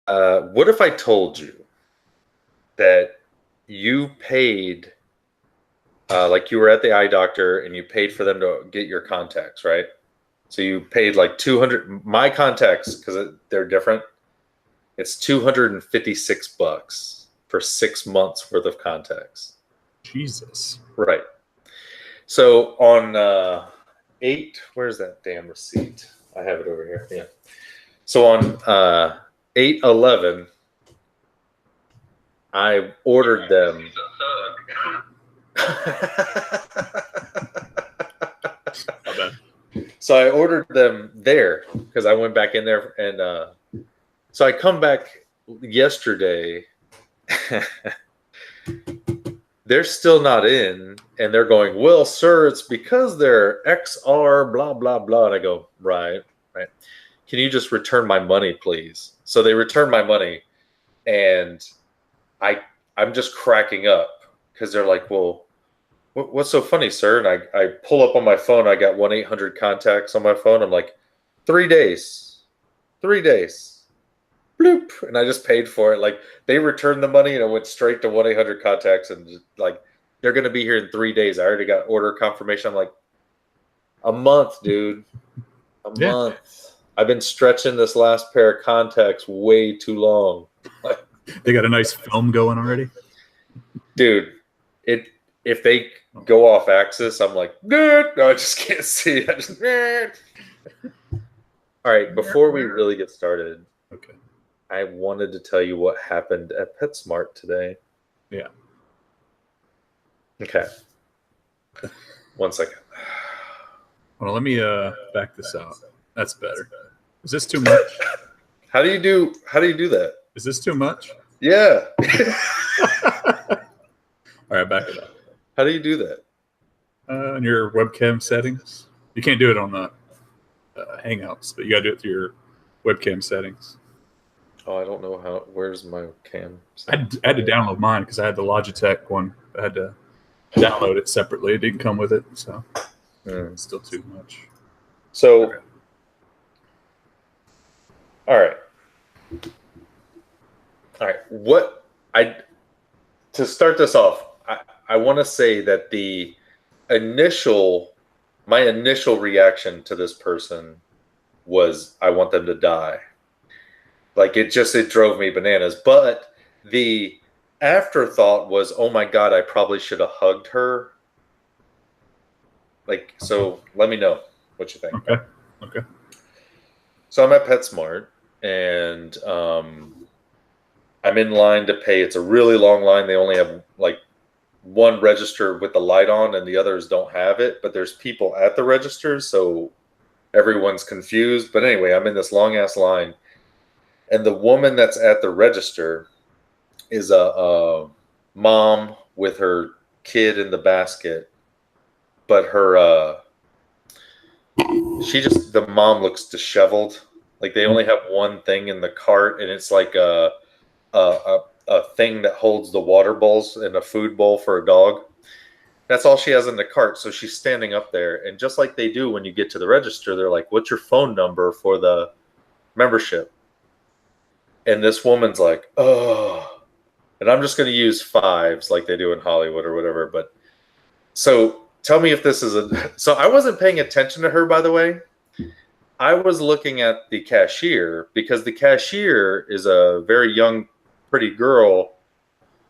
What if I told you that you paid, like you were at the eye doctor and you paid for them to get your contacts, right? So you paid like 200, my contacts, because they're different. It's $256 for 6 months worth of contacts. Jesus. Right. So on 8, where's that damn receipt? I have it over here. Yeah. So on 8/11, I ordered them. So I ordered them there because I went back in there, and so I come back yesterday. They're still not in, and they're going, well, sir, it's because they're XR, blah, blah, blah. And I go, right. Can you just return my money, please? So they return my money, and I'm just cracking up because they're like, well, what's so funny, sir? And I pull up on my phone. I got 1-800 contacts on my phone. I'm like, 3 days. Bloop. And I just paid for it. Like, they returned the money and it went straight to 1-800 contacts, and just, like, they're going to be here in 3 days. I already got order confirmation. I'm like, a month, dude. A month. I've been stretching this last pair of contacts way too long. They got a nice film going already. Dude, if they go off axis, I'm like, no, I just can't see. All right, before we really get started, okay, I wanted to tell you what happened at PetSmart today. Yeah. Okay. 1 second. Well, let me back this out. That's better. Is this too much? How do you do that? Is this too much? Yeah. All right, back it up. How do you do that? In your webcam settings. You can't do it on the Hangouts, but you got to do it through your webcam settings. Oh, I don't know how. Where's my cam? I had to download mine because I had the Logitech one. I had to download it separately. It didn't come with it, so it's still too much. So, okay. All right. To start this off, I want to say that my initial reaction to this person was, I want them to die. Like, it drove me bananas. But the afterthought was, oh my God, I probably should have hugged her. Like, so let me know what you think. Okay. So I'm at PetSmart, and I'm in line to pay. It's a really long line. They only have like one register with the light on, and the others don't have it. But there's people at the registers, so everyone's confused. But anyway, I'm in this long ass line, and the woman that's at the register is a mom with her kid in the basket, but the mom looks disheveled. Like, they only have one thing in the cart, and it's like a thing that holds the water bowls and a food bowl for a dog. That's all she has in the cart. So she's standing up there, and just like they do when you get to the register, they're like, what's your phone number for the membership? And this woman's like, oh, and I'm just going to use 5s like they do in Hollywood or whatever. But so tell me if this is so I wasn't paying attention to her, by the way. I was looking at the cashier, because the cashier is a very young, pretty girl,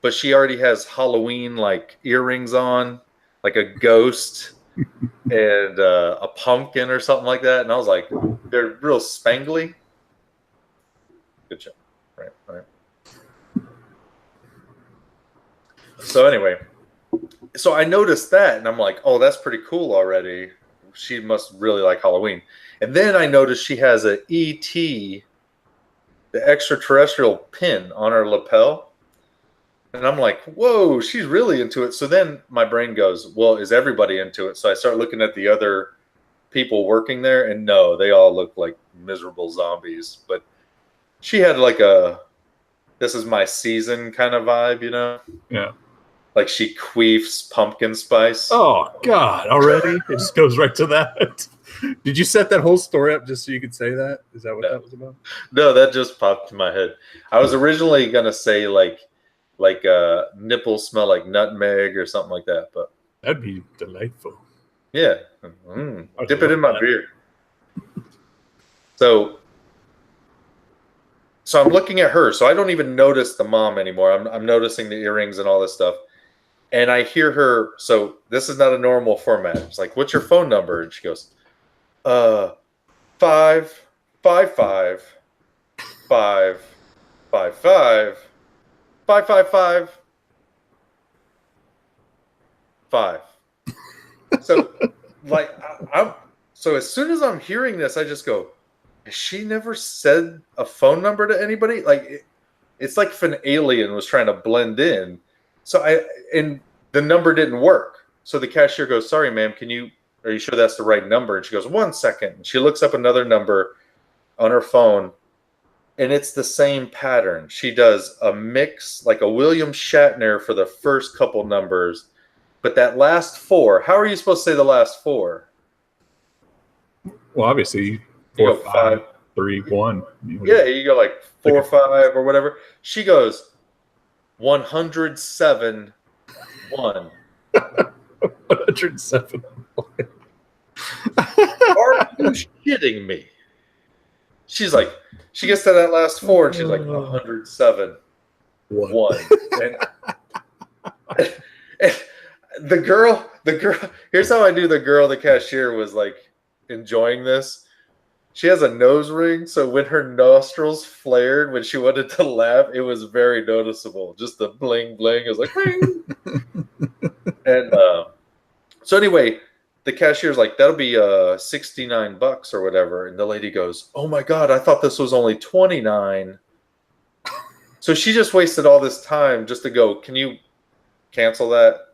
but she already has Halloween like earrings on, like a ghost and a pumpkin or something like that. And I was like, they're real spangly. Good job. Right. So anyway, so I noticed that, and I'm like, oh, that's pretty cool already. She must really like Halloween. And then I noticed she has a E.T., the extraterrestrial pin on her lapel. And I'm like, whoa, she's really into it. So then my brain goes, well, is everybody into it? So I start looking at the other people working there, and no, they all look like miserable zombies. But she had like a, this is my season kind of vibe, you know? Yeah. Like, she queefs pumpkin spice. Oh, God, already? It just goes right to that. Did you set that whole story up just so you could say that? Is that what No. that was about? No, that just popped in my head. I was originally gonna say like nipples smell like nutmeg or something like that, but That'd be delightful. yeah, dip it in my beer. So I'm looking at her, so I don't even notice the mom anymore. I'm noticing the earrings and all this stuff, and I hear her. So this is not a normal format. It's like, "What's your phone number?" And she goes, 555 So like so as soon as I'm hearing this, I just go, has she never said a phone number to anybody? Like it's like if an alien was trying to blend in. And the number didn't work. So the cashier goes, "Sorry, ma'am, are you sure that's the right number?" And she goes, "1 second." And she looks up another number on her phone, and it's the same pattern. She does a mix, like a William Shatner for the first couple numbers, but that last 4, how are you supposed to say the last 4? Well, obviously, You 4, go 5, 3, 1. Yeah, you go like 4, 5, or whatever. She goes 107, 1. 107. Are you shitting me? She's like, she gets to that last 4, and she's like 107, 1. And the girl. Here's how I knew the cashier was like enjoying this. She has a nose ring, so when her nostrils flared when she wanted to laugh, it was very noticeable. Just the bling bling. It was like, bling. And so anyway, the cashier's like, "That'll be $69 or whatever," and the lady goes, "Oh my god, I thought this was only 29." So she just wasted all this time just to go, "Can you cancel that?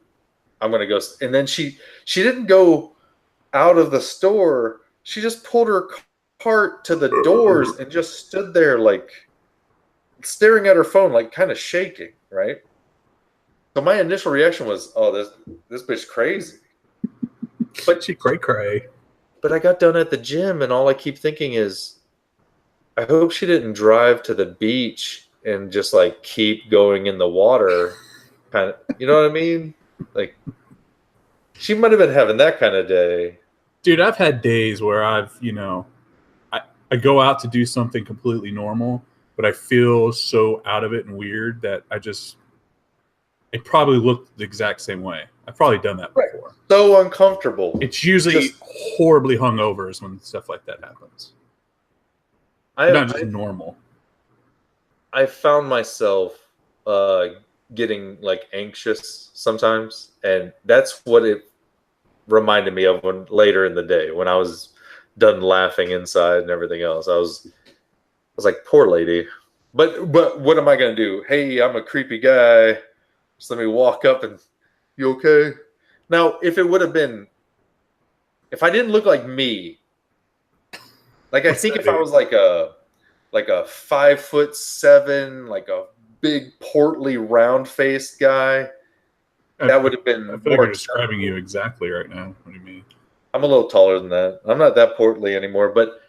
I'm gonna go." And then she didn't go out of the store. She just pulled her cart to the doors and just stood there like staring at her phone, like kind of shaking, right? So my initial reaction was, "Oh, this bitch crazy." But she cray. But I got done at the gym, and all I keep thinking is, I hope she didn't drive to the beach and just like keep going in the water. Kind of, you know what I mean? Like, she might have been having that kind of day. Dude, I've had days where I go out to do something completely normal, but I feel so out of it and weird that it probably looked the exact same way. I've probably done that before. Right. So uncomfortable. It's usually horribly hungovers when stuff like that happens. Not just normal. I found myself getting like anxious sometimes, and that's what it reminded me of later in the day when I was done laughing inside and everything else. I was like, poor lady. But what am I gonna do? Hey, I'm a creepy guy. Just let me walk up and, "You okay?" Now, if I didn't look like me, like I think if I was like a 5'7", like a big portly round-faced guy, that would have been. I feel like you're describing you exactly right now. What do you mean? I'm a little taller than that. I'm not that portly anymore, but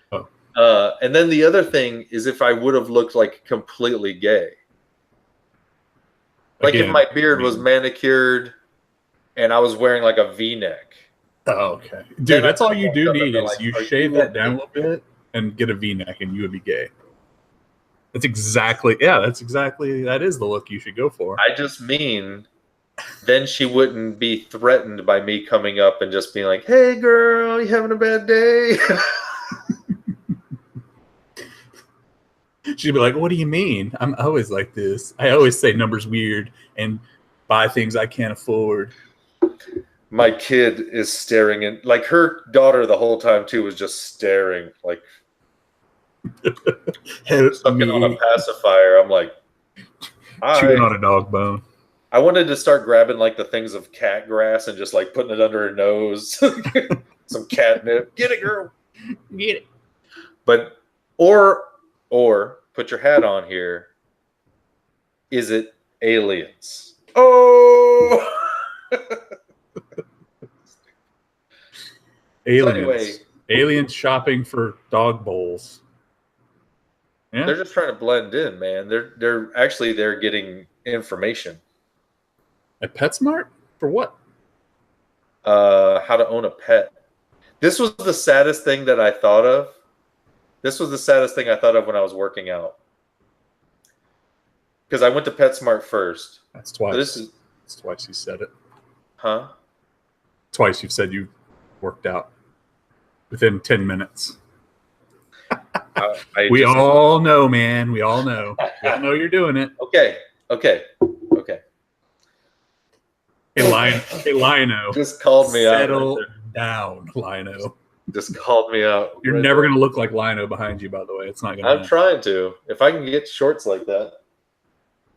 and then the other thing is if I would have looked like completely gay. Like if my beard was manicured and I was wearing like a V-neck. Oh, okay. Dude, that's all you do need is you shave that down a little bit and get a V-neck and you would be gay. That is the look you should go for. I just mean then she wouldn't be threatened by me coming up and just being like, "Hey girl, you having a bad day?" She'd be like, "What do you mean? I'm always like this. I always say numbers weird and buy things I can't afford." My kid is staring, and like her daughter the whole time too was just staring, like sucking on a pacifier. I'm like, chewing on a dog bone. I wanted to start grabbing like the things of cat grass and just like putting it under her nose. Some catnip. Get it, girl. Get it. But or put your hat on here. Is it aliens? Oh. Aliens. So anyway, Aliens shopping for dog bowls. Yeah. They're just trying to blend in, man. They're getting information. At PetSmart? For what? How to own a pet. This was the saddest thing that I thought of. This was the saddest thing I thought of when I was working out. Because I went to PetSmart first. That's twice. So That's twice you said it. Huh? Twice you've said you worked out within 10 minutes. We all know, man. We all know. We all know you're doing it. Okay. Hey, Lino. Just called me out. Settle down, Lino. Just called me out. You're never going to look like Lino behind you, by the way. It's not going to I'm trying to. If I can get shorts like that.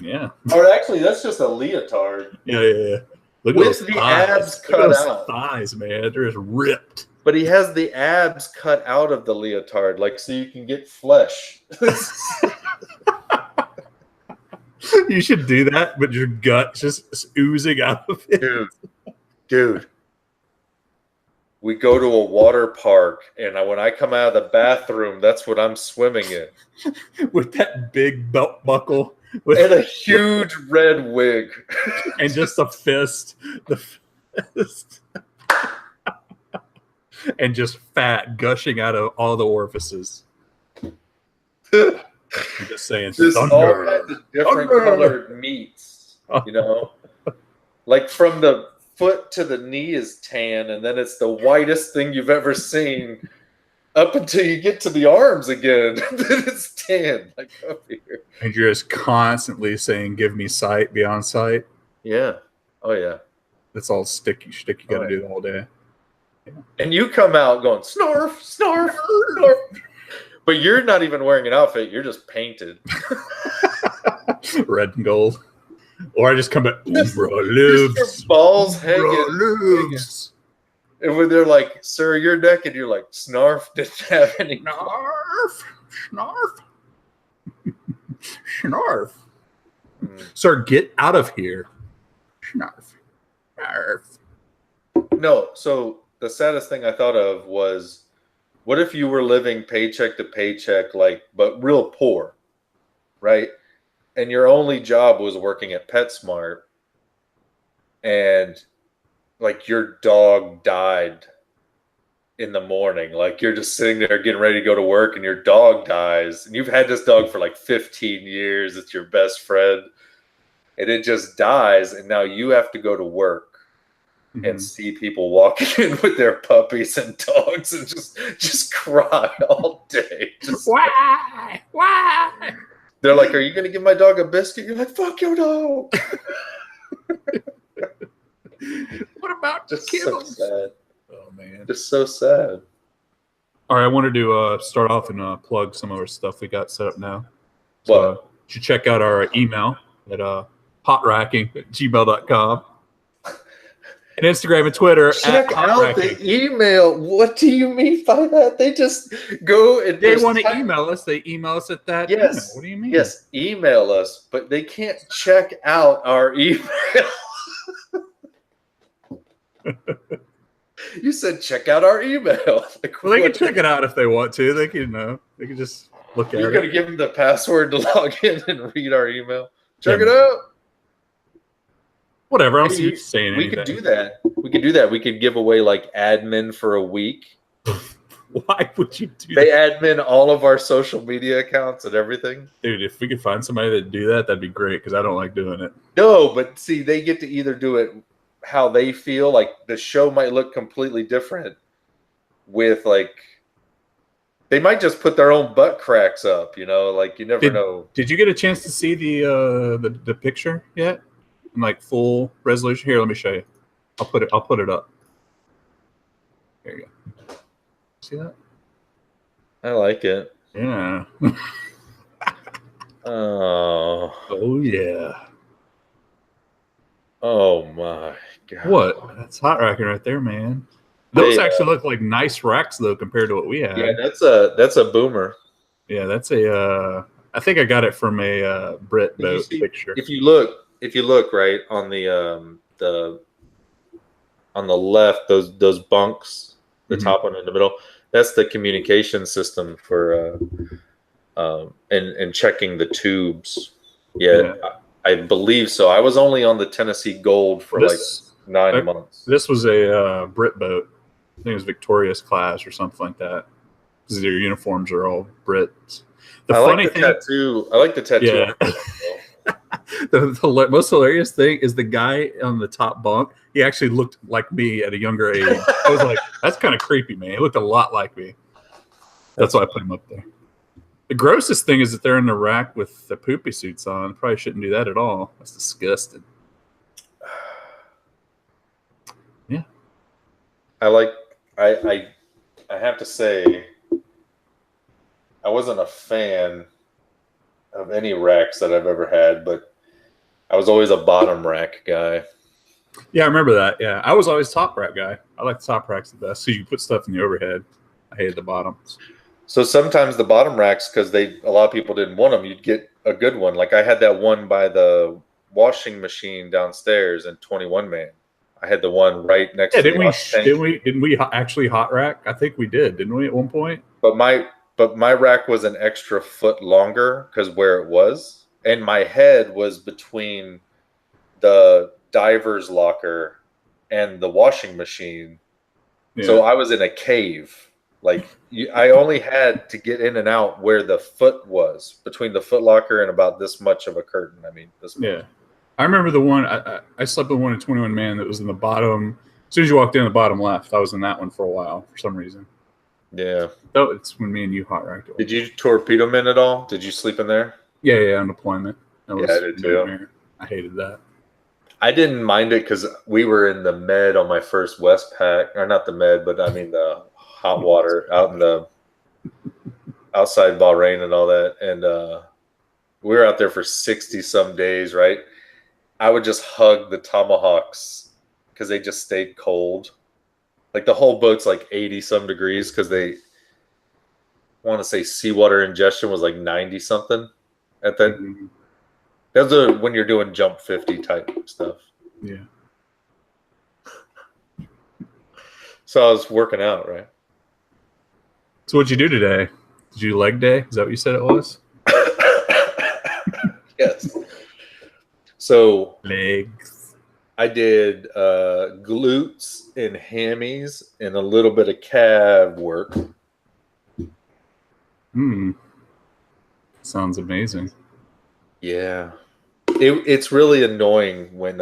Yeah. Or actually, that's just a leotard. Yeah. Look with at those the thighs. abs Look cut at those out. thighs, man. They're just ripped. But he has the abs cut out of the leotard, like so you can get flesh. You should do that, but your gut's just oozing out of it. Dude. We go to a water park, and when I come out of the bathroom, that's what I'm swimming in. With that big belt buckle. And a huge red wig. And just a fist. The fist. And just fat gushing out of all the orifices. I'm just saying, just thunder. All kinds of different colored meats, you know? Like from the foot to the knee is tan, and then it's the whitest thing you've ever seen up until you get to the arms again. Then it's tan, like up here. And you're just constantly saying, give me sight beyond sight. Yeah. Oh, yeah. That's all sticky shtick you got to do all day. Yeah. And you come out going, snarf, snarf, snarf. But you're not even wearing an outfit. You're just painted. Red and gold. Or I just come back, just lubes. Your balls hanging. Lubes. And when they're like, sir, you're naked, you're like, snarf didn't have any. Snarf. Snarf. Sir, get out of here. Snarf. Snarf. No, so the saddest thing I thought of was, what if you were living paycheck to paycheck, but real poor, right? And your only job was working at PetSmart, and your dog died in the morning. Like you're just sitting there getting ready to go to work, and your dog dies, and you've had this dog for 15 years. It's your best friend, and it just dies, and now you have to go to work. Mm-hmm. And see people walking in with their puppies and dogs and just cry all day. Why? They're like, are you going to give my dog a biscuit? You're like, fuck your dog. What about just kills? So sad. Oh, man. Just so sad. All right, I wanted to start off and plug some of our stuff we got set up now. So you should check out our email at hotracking@gmail.com. And Instagram and Twitter. Check out the email. What do you mean by that? They just go and they want to email us. They email us at that. Yes. Email. What do you mean? Yes, email us, but they can't check out our email. You said check out our email. Well, they can check it out if they want to. They can, they can just look at it. You're going to give them the password to log in and read our email. Check it out. Whatever. I don't see you saying anything. We could do that. We could give away admin for a week. Why would you do that? They admin all of our social media accounts and everything. Dude, if we could find somebody that do that, that'd be great because I don't like doing it. No, but see, they get to either do it how they feel. The show might look completely different with they might just put their own butt cracks up, you never know. Did you get a chance to see the picture yet? In full resolution. Here, let me show you. I'll put it up. There you go. See that? I like it. Yeah. Oh yeah. Oh my god. What? That's hot racking right there, man. Those actually look like nice racks though compared to what we had. Yeah, that's a boomer. Yeah, that's a I think I got it from a Brit boat picture. If you look right on the left, those bunks, the top one in the middle, That's the communication system for and checking the tubes. Yeah, I believe so. I was only on the Tennessee Gold for like 9 months. This was a Brit boat. I think it was Victoria's class or something like that. Because their uniforms are all Brits. I like the tattoo. I like the tattoo. Yeah. The most hilarious thing is the guy on the top bunk. He actually looked like me at a younger age. I was like, that's kind of creepy, man. He looked a lot like me. That's why I put him up there. The grossest thing is that they're in the rack with the poopy suits on. Probably shouldn't do that at all. That's disgusting. Yeah. I have to say, I wasn't a fan of any racks that I've ever had, but I was always a bottom rack guy. Yeah, I remember that. Yeah, I was always top rack guy. I like the top racks the best. So you put stuff in the overhead. I hated the bottoms. So sometimes the bottom racks, because a lot of people didn't want them, you'd get a good one. Like I had that one by the washing machine downstairs in 21 Man. I had the one right next to the tank. Didn't we actually hot rack? I think we did, didn't we, at one point? But my rack was an extra foot longer because where it was, and my head was between the diver's locker and the washing machine. Yeah. So I was in a cave. Like I only had to get in and out where the foot was, between the foot locker and about this much of a curtain. I mean, this much. Yeah. I remember the one, I slept with one in 21 Man that was in the bottom. As soon as you walked in the bottom left, I was in that one for a while for some reason. Yeah. Oh, it's when me and you hot racked it. Did you torpedo men at all? Did you sleep in there? Yeah, on deployment. Yeah, I did too. I hated that. I didn't mind it because we were in the med on my first Westpac, or not the med, but I mean the hot water out in the outside Bahrain and all that. And we were out there for 60 some days, right? I would just hug the Tomahawks because they just stayed cold. Like the whole boat's like 80 some degrees because they want to say seawater ingestion was like 90 something at that. Mm-hmm. Those are when you're doing jump 50 type stuff. Yeah. So I was working out, right? So what'd you do today? Did you do leg day? Is that what you said it was? Yes. So legs. I did glutes and hammies and a little bit of calf work. Sounds amazing. Yeah. It's really annoying when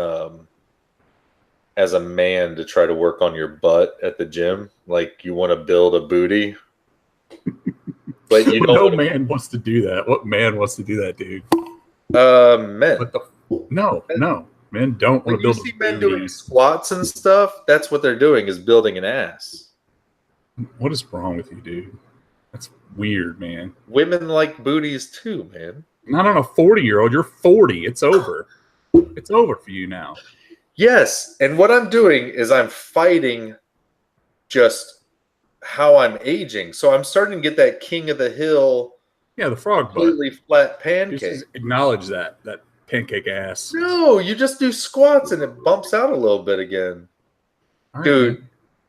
as a man to try to work on your butt at the gym. Like you want to build a booty. But you know, no man wants to do that. What man wants to do that, dude? Men. No. Men don't want to build. You see men doing squats and stuff. That's what they're doing, is building an ass. What is wrong with you, dude? That's weird, man. Women like booties too, man. Not on a 40-year-old. You're 40. It's over. It's over for you now. Yes, and what I'm doing is I'm fighting just how I'm aging. So I'm starting to get that king of the hill. Yeah, the frog completely butt. Flat pancake. Just acknowledge that pancake ass. No, you just do squats and it bumps out a little bit again. Right. Dude,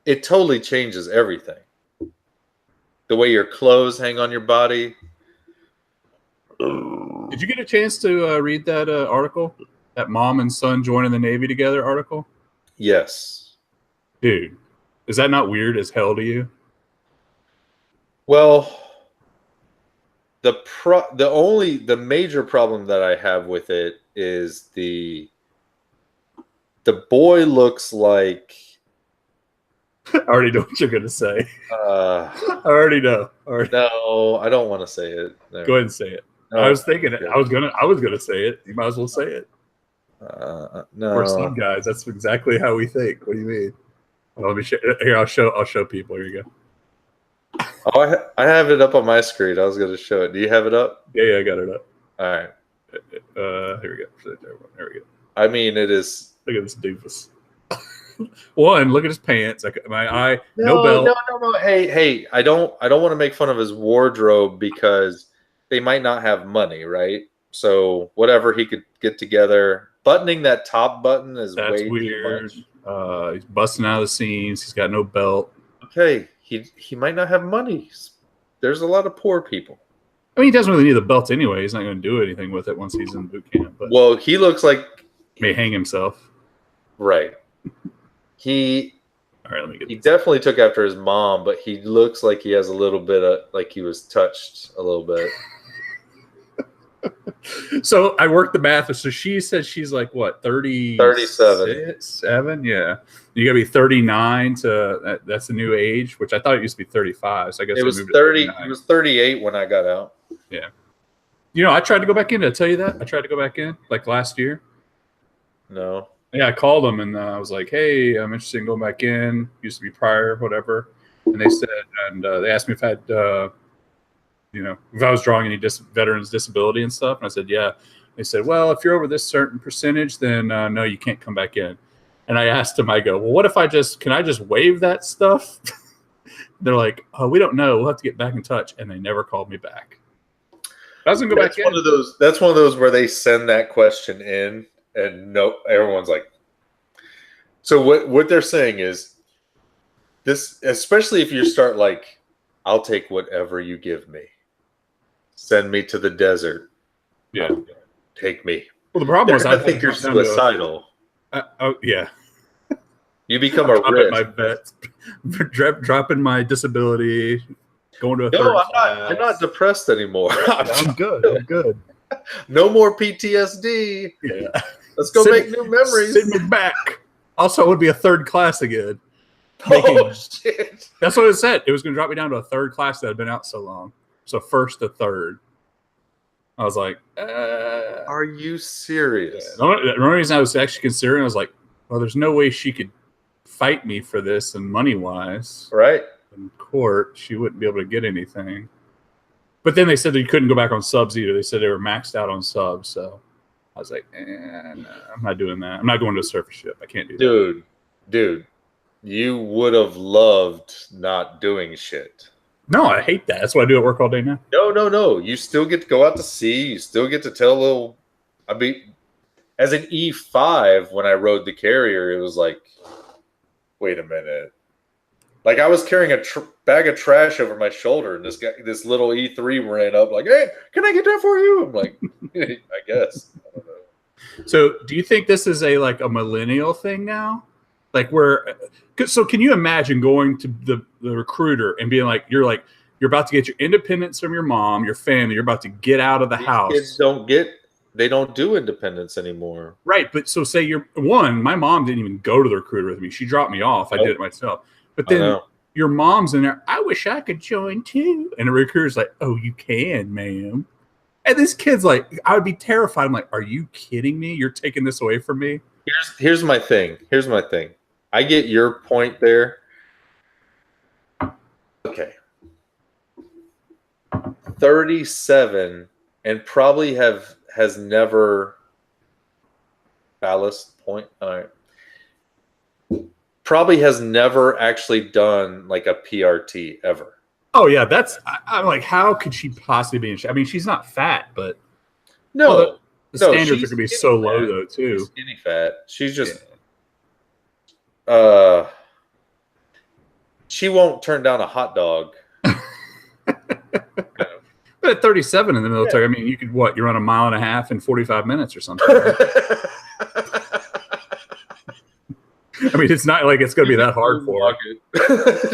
it totally changes everything. The way your clothes hang on your body. Did you get a chance to read that article? That mom and son joining the Navy together article? Yes. Dude, is that not weird as hell to you? Well, the major problem that I have with it is the boy looks like. I already know what you're gonna say. I already know. No, I don't want to say it. No. Go ahead and say it. No, I was thinking it. I was gonna say it. You might as well say it. No. We're some guys. That's exactly how we think. What do you mean? Let me here. I'll show people. Here you go. Oh, I have it up on my screen. I was going to show it. Do you have it up? Yeah, I got it up. All right. Here we go. There we go. I mean, it is. Look at this doofus. One, look at his pants. My eye. No belt. No. Hey. I don't want to make fun of his wardrobe because they might not have money, right? So whatever he could get together. Buttoning that top button is way weird. Too much. He's busting out of the seams. He's got no belt. Okay, he might not have money. There's a lot of poor people. I mean, he doesn't really need the belt anyway. He's not going to do anything with it once he's in boot camp. But well, he looks like may hang himself. Right. All right, let me get he definitely took after his mom, but he looks like he has a little bit of like he was touched a little bit. So I worked the math. So she said she's like what, 37? Yeah. You gotta be 39 to that's the new age, which I thought it used to be 35. So I guess it was 30. It was 38 when I got out. Yeah. You know, I tried to go back in. Did I tell you that? I tried to go back in like last year. No. Yeah, I called them and I was like, "Hey, I'm interested in going back in. Used to be prior, whatever." And they said, and they asked me if I had, if I was drawing any veterans disability and stuff. And I said, "Yeah." They said, "Well, if you're over this certain percentage, then no, you can't come back in." And I asked them, I go, "Well, what if can I just waive that stuff?" They're like, "Oh, we don't know. We'll have to get back in touch." And they never called me back. I was gonna go back in. That's one of those where they send that question in. And no, everyone's like, so what they're saying is this, especially if you start like, I'll take whatever you give me. Send me to the desert. Yeah. Take me. Well, the problem was I think you're suicidal. Oh, yeah. You become a risk. My vets, dropping my disability, going to a third class. I'm not depressed anymore. I'm good. No more PTSD. Yeah. Let's go make new memories. Send me back. Also, it would be a third class again. Shit. That's what it said. It was going to drop me down to a third class that had been out so long. So first to third. I was like, are you serious? Yeah. The only reason I was actually considering, I was like, well, there's no way she could fight me for this and money-wise. Right. In court, she wouldn't be able to get anything. But then they said that you couldn't go back on subs either. They said they were maxed out on subs. So I was like, no, I'm not doing that. I'm not going to a surface ship. I can't do that. Dude, you would have loved not doing shit. No, I hate that. That's why I do at work all day now. No. You still get to go out to sea. You still get to tell little. I mean, as an E5, when I rode the carrier, it was like, wait a minute. Like I was carrying a bag of trash over my shoulder, and this little E3 ran up, like, "Hey, can I get that for you?" I'm like, I guess. I don't know. So, do you think this is a millennial thing now? Like, so can you imagine going to the recruiter and being like, you're about to get your independence from your mom, your family, you're about to get out of the house. Kids they don't do independence anymore. Right, but so say my mom didn't even go to the recruiter with me. She dropped me off. I did it myself. But then your mom's in there. I wish I could join too. And the recruiter's like, "Oh, you can, ma'am." And this kid's like, I would be terrified. I'm like, "Are you kidding me? You're taking this away from me?" Here's my thing. I get your point there. Okay. 37 and probably has never ballast point. All right. Probably has never actually done like a PRT ever. Oh yeah, I'm like, how could she possibly be in shape? I mean, she's not fat, but the standards are gonna be so low though too. She's skinny fat. She's just she won't turn down a hot dog. But at 37 in the military, I mean, you could you run a mile and a half in 45 minutes or something. Right? I mean, it's not like it's going to be that hard for her.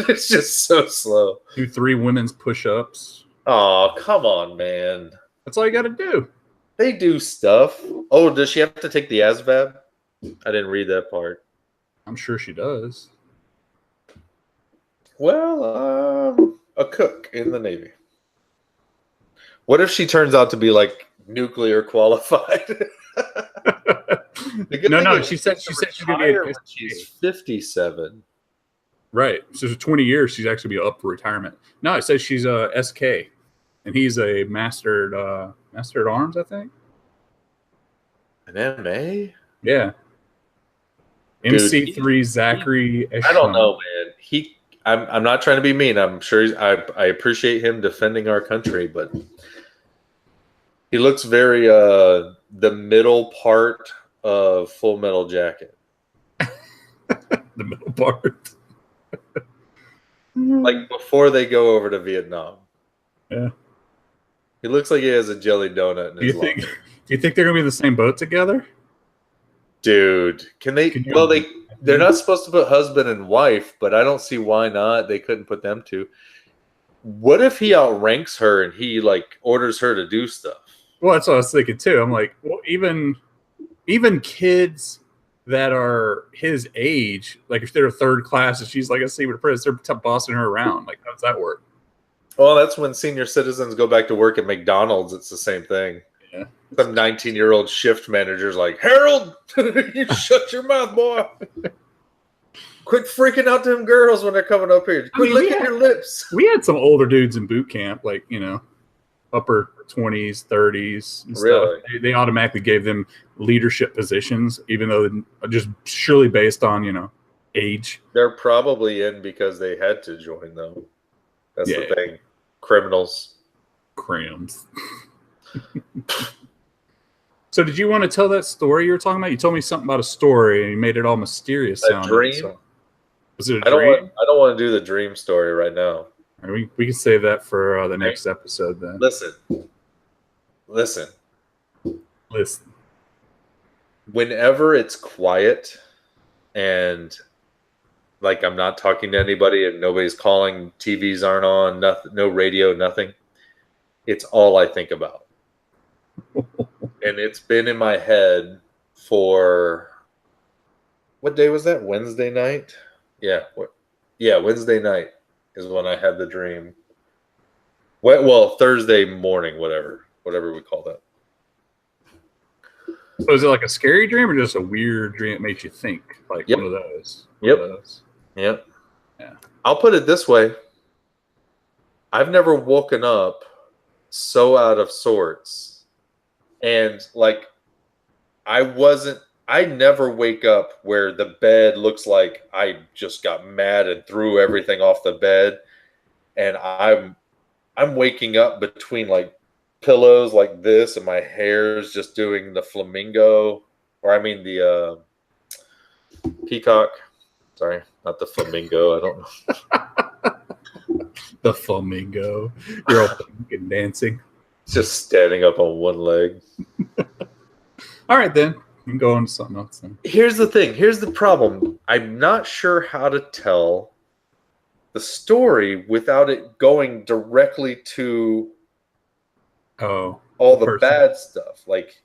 It's just so slow. Do 3 women's push-ups. Oh, come on, man. That's all you got to do. They do stuff. Oh, does she have to take the ASVAB? I didn't read that part. I'm sure she does. Well, a cook in the Navy. What if she turns out to be like nuclear qualified? No. She said she's going to be she's 57. Right. So for 20 years, she's actually be up for retirement. No, it says she's a SK, and he's a master at arms, I think. An MA? Yeah. Dude, MC3 Zachary. I don't know, man. I'm not trying to be mean. I'm sure I appreciate him defending our country, but he looks very the middle part of Full Metal Jacket. The middle part. like before they go over to Vietnam. Yeah. He looks like he has a jelly donut in Do his you think? locker. Do you think they're gonna be in the same boat together? Dude, can they? Can you Well, they're imagine? not supposed to put husband and wife, but I don't see why not. They couldn't put them two. What if he outranks her and he like orders her to do stuff? Well, that's what I was thinking too. I'm like, well, even kids that are his age, like if they're third class and she's like a secret apprentice, they're bossing her around. Like, how does that work? Well, that's when senior citizens go back to work at McDonald's. It's the same thing. Yeah. Some 19-year-old shift manager's like, Harold, you shut your mouth, boy. Quit freaking out to them girls when they're coming up here. Quit licking your lips. We had some older dudes in boot camp, like, upper 20s, 30s and Really? stuff. They automatically gave them leadership positions, even though just surely based on, age. They're probably in because they had to join, though. That's the thing. Criminals. Crams. So did you want to tell that story you were talking about? You told me something about a story and you made it all mysterious sounding. A dream? So, was it a dream? I don't want to do the dream story right now. We can save that for the next episode then. Listen. Whenever it's quiet and like I'm not talking to anybody and nobody's calling, TVs aren't on, nothing, no radio, nothing, it's all I think about. And it's been in my head for, what day was that? Wednesday night? Yeah. Wednesday night is when I had the dream. Well, Thursday morning, whatever we call that. So is it like a scary dream or just a weird dream that makes you think? Like one of those? Yep. Yeah. I'll put it this way. I've never woken up so out of sorts. And like, I never wake up where the bed looks like I just got mad and threw everything off the bed. And I'm waking up between like pillows like this and my hair's just doing the flamingo, or I mean the peacock. Sorry, not the flamingo. I don't know. The flamingo. You're all fucking dancing. Just standing up on one leg. All right, then. We can go on to something else then. Here's the thing. Here's the problem. I'm not sure how to tell the story without it going directly to all the bad stuff. Like,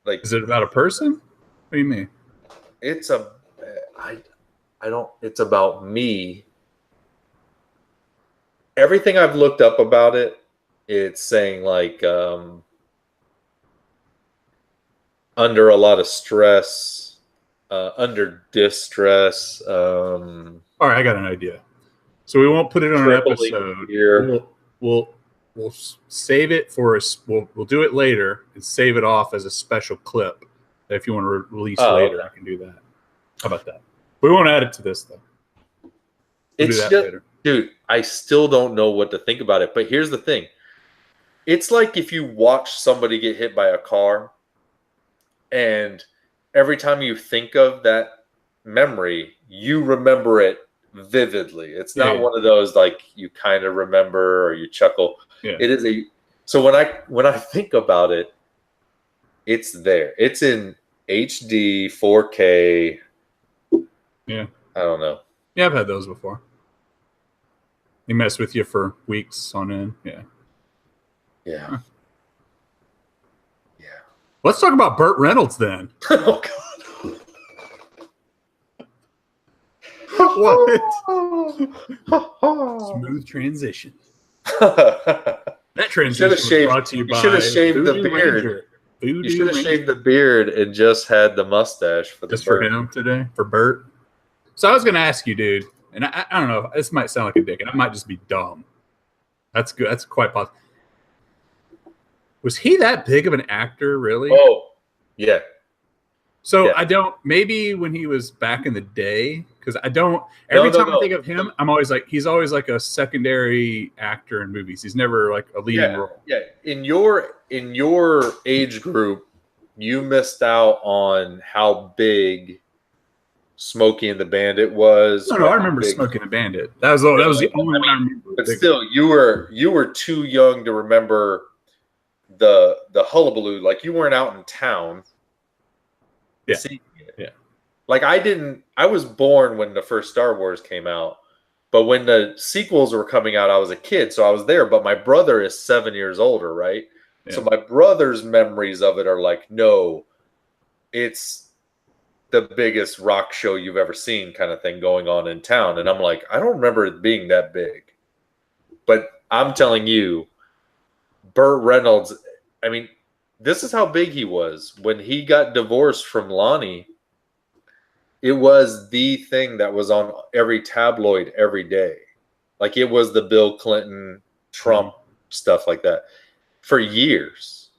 is it about a person? What do you mean? It's it's about me. Everything I've looked up about it, it's saying like under a lot of stress, under distress. All right, I got an idea. So we won't put it on an episode. Here. We'll save it for us. We'll do it later and save it off as a special clip. If you want to release later, I can do that. How about that? We won't add it to this though. We'll do that later. Dude, I still don't know what to think about it. But here's the thing. It's like if you watch somebody get hit by a car, and every time you think of that memory, you remember it vividly. It's not one of those like you kind of remember or you chuckle. Yeah. It is so when I think about it, it's there. It's in HD, 4K. Yeah. I don't know. Yeah, I've had those before. They mess with you for weeks on end. Yeah. Yeah. Huh. Yeah. Let's talk about Burt Reynolds then. Oh God. What? Smooth transition. That transition was brought to you by You should have shaved the beard. You should have shaved the beard and just had the mustache for the just for him today, for Burt. So I was going to ask you, dude, and I don't know, this might sound like a dick, and I might just be dumb. That's good. That's quite possible. Was he that big of an actor, really? Oh, yeah. So I don't, maybe when he was back in the day, because I don't, every time I think of him, I'm always like, he's always like a secondary actor in movies. He's never like a leading role. Yeah. In your age group, you missed out on how big Smokey and the Bandit was. No, I remember Smokey and the Bandit. That was the only one I remember. But still, you were too young to remember the hullabaloo. Like, you weren't out in town. Yeah. Seeing it. Yeah. Like, I was born when the first Star Wars came out, but when the sequels were coming out, I was a kid, so I was there. But my brother is 7 years older, right? Yeah. So my brother's memories of it are like, no, it's the biggest rock show you've ever seen kind of thing going on in town. And I'm like, I don't remember it being that big. But I'm telling you, Burt Reynolds, I mean, this is how big he was. When he got divorced from Lonnie, it was the thing that was on every tabloid every day. Like, it was the Bill Clinton, Trump stuff like that for years.